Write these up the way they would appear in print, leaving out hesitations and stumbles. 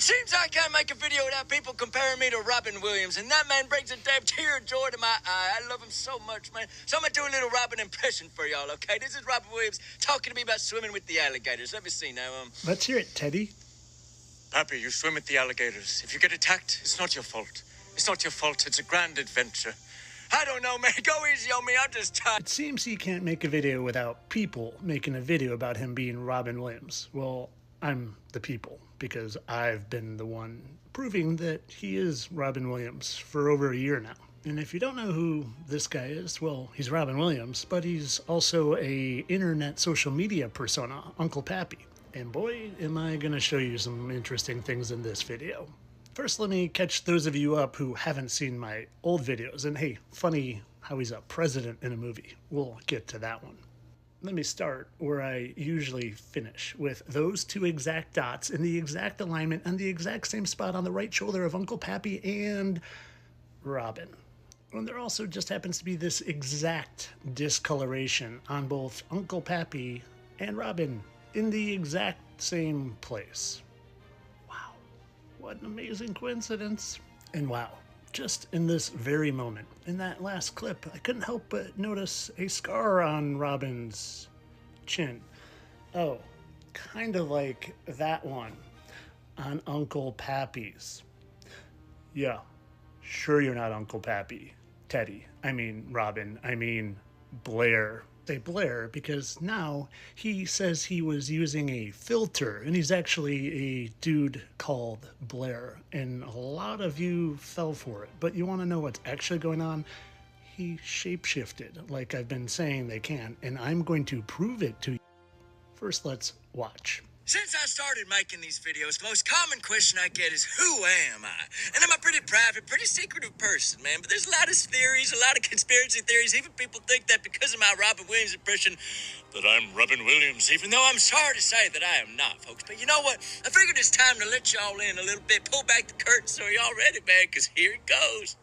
It seems I can't make a video without people comparing me to Robin Williams, and that man brings a damn tear of joy to my eye. I love him so much, man. So I'm gonna do a little Robin impression for y'all, okay? This is Robin Williams talking to me about swimming with the alligators. Let me see now, Let's hear it, Teddy. Pappy, you swim with the alligators. If you get attacked, it's not your fault. It's not your fault. It's a grand adventure. I don't know, man. Go easy on me. I'm just tired. It seems he can't make a video without people making a video about him being Robin Williams. Well, I'm the people, because I've been the one proving that he is Robin Williams for over a year now. And if you don't know who this guy is, well, he's Robin Williams, but he's also a internet social media persona, Uncle Pappy. And boy, am I gonna show you some interesting things in this video. First, let me catch those of you up who haven't seen my old videos. And hey, funny how he's a president in a movie. We'll get to that one. Let me start where I usually finish, with those two exact dots in the exact alignment and the exact same spot on the right shoulder of Uncle Pappy and Robin. And there also just happens to be this exact discoloration on both Uncle Pappy and Robin in the exact same place. Wow, what an amazing coincidence. And wow, just in this very moment, in that last clip, I couldn't help but notice a scar on Robin's chin. Oh, kind of like that one on Uncle Pappy's. Yeah, sure you're not Uncle Pappy, Teddy. I mean Robin, I mean Blair. Say Blair because now he says he was using a filter, and he's actually a dude called Blair, and a lot of you fell for it. But you want to know what's actually going on? He shapeshifted, like I've been saying they can, and I'm going to prove it to you. First, let's watch. Since I started making these videos, the most common question I get is, who am I? And I'm a pretty private, pretty secretive person, man. But there's a lot of theories, a lot of conspiracy theories. Even people think that because of my Robin Williams impression, that I'm Robin Williams, even though I'm sorry to say that I am not, folks. But you know what? I figured it's time to let y'all in a little bit, pull back the curtain so y'all ready, man, because here it goes.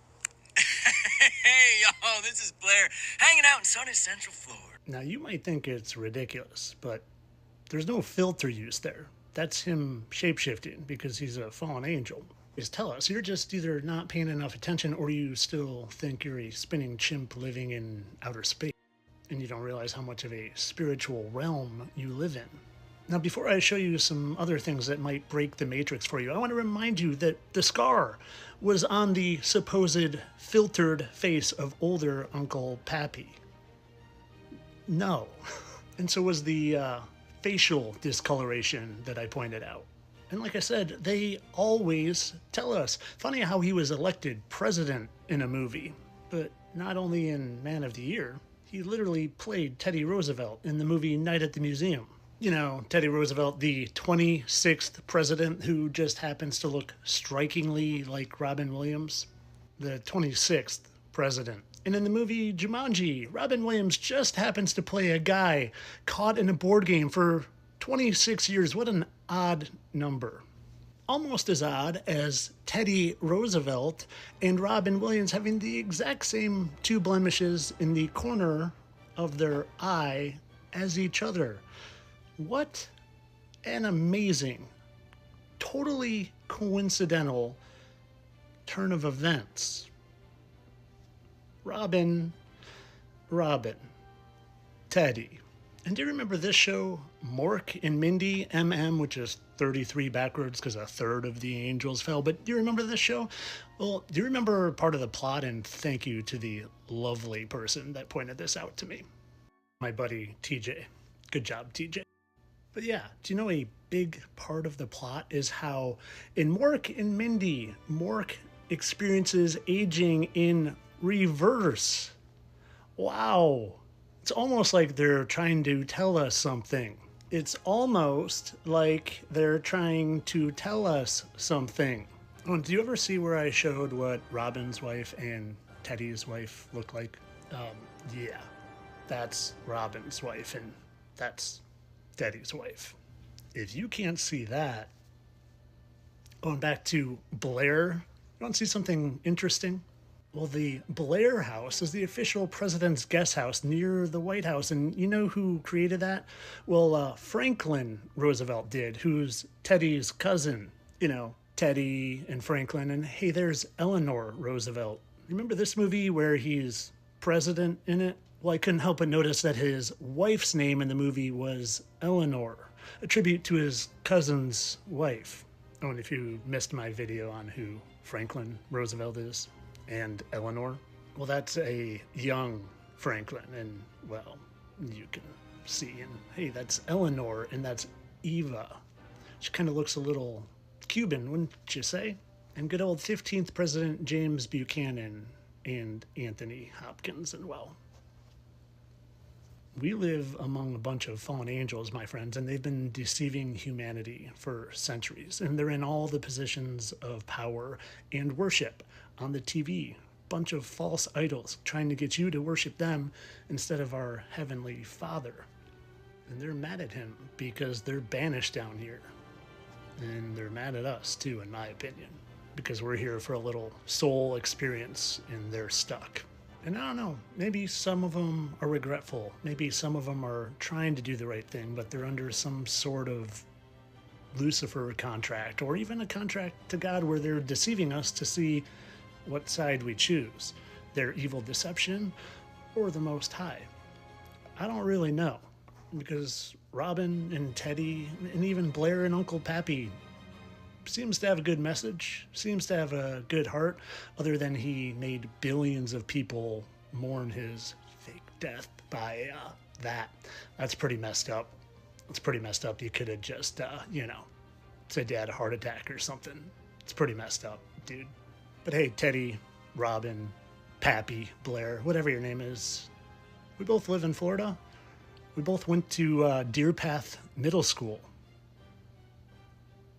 Hey, y'all, this is Blair, hanging out in sunny Central Florida. Now, you might think it's ridiculous, but there's no filter used there. That's him shapeshifting because he's a fallen angel. Just tell us, you're just either not paying enough attention or you still think you're a spinning chimp living in outer space and you don't realize how much of a spiritual realm you live in. Now, before I show you some other things that might break the matrix for you, I want to remind you that the scar was on the supposed filtered face of older Uncle Pappy. No. And so was the facial discoloration that I pointed out. And like I said, they always tell us. Funny how he was elected president in a movie, but not only in Man of the Year, he literally played Teddy Roosevelt in the movie Night at the Museum. You know, Teddy Roosevelt, the 26th president who just happens to look strikingly like Robin Williams. The 26th president. And in the movie Jumanji, Robin Williams just happens to play a guy caught in a board game for 26 years. What an odd number. Almost as odd as Teddy Roosevelt and Robin Williams having the exact same two blemishes in the corner of their eye as each other. What an amazing, totally coincidental turn of events. Robin, Teddy. And do you remember this show, Mork and Mindy, MM, which is 33 backwards because a third of the angels fell? But do you remember this show? Well, do you remember part of the plot? And thank you to the lovely person that pointed this out to me. My buddy, TJ. Good job, TJ. But yeah, do you know a big part of the plot is how in Mork and Mindy, Mork experiences aging in reverse. Wow. It's almost like they're trying to tell us something. It's almost like they're trying to tell us something. Oh, do you ever see where I showed what Robin's wife and Teddy's wife look like? Yeah, that's Robin's wife and that's Teddy's wife. If you can't see that, going back to Blair, you want to see something interesting? Well, the Blair House is the official president's guest house near the White House. And you know who created that? Well, Franklin Roosevelt did, who's Teddy's cousin. You know, Teddy and Franklin, and hey, there's Eleanor Roosevelt. Remember this movie where he's president in it? Well, I couldn't help but notice that his wife's name in the movie was Eleanor, a tribute to his cousin's wife. Oh, and if you missed my video on who Franklin Roosevelt is and Eleanor, well, that's a young Franklin, and, well, you can see, and hey, that's Eleanor, and that's Eva. She kind of looks a little Cuban, wouldn't you say? And good old 15th President James Buchanan and Anthony Hopkins, and well, we live among a bunch of fallen angels, my friends, and they've been deceiving humanity for centuries. And they're in all the positions of power and worship on the TV. Bunch of false idols trying to get you to worship them instead of our Heavenly Father. And they're mad at him because they're banished down here. And they're mad at us, too, in my opinion, because we're here for a little soul experience and they're stuck. And I don't know, maybe some of them are regretful. Maybe some of them are trying to do the right thing, but they're under some sort of Lucifer contract, or even a contract to God where they're deceiving us to see what side we choose, their evil deception or the Most High. I don't really know, because Robin and Teddy and even Blair and Uncle Pappy seems to have a good message, seems to have a good heart, other than he made billions of people mourn his fake death by that. That's pretty messed up. It's pretty messed up. You could have just, said you had a heart attack or something. It's pretty messed up, dude. But hey, Teddy, Robin, Pappy, Blair, whatever your name is, we both live in Florida. We both went to Deer Path Middle School.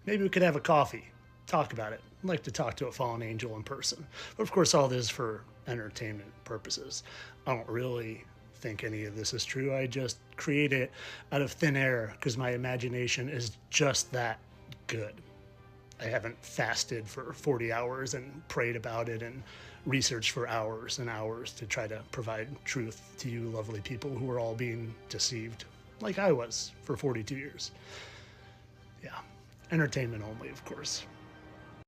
Maybe we could have a coffee, talk about it. I'd like to talk to a fallen angel in person. But of course, all this for entertainment purposes. I don't really think any of this is true. I just create it out of thin air because my imagination is just that good. I haven't fasted for 40 hours and prayed about it and researched for hours and hours to try to provide truth to you lovely people who are all being deceived, like I was for 42 years. Yeah. Entertainment only, of course.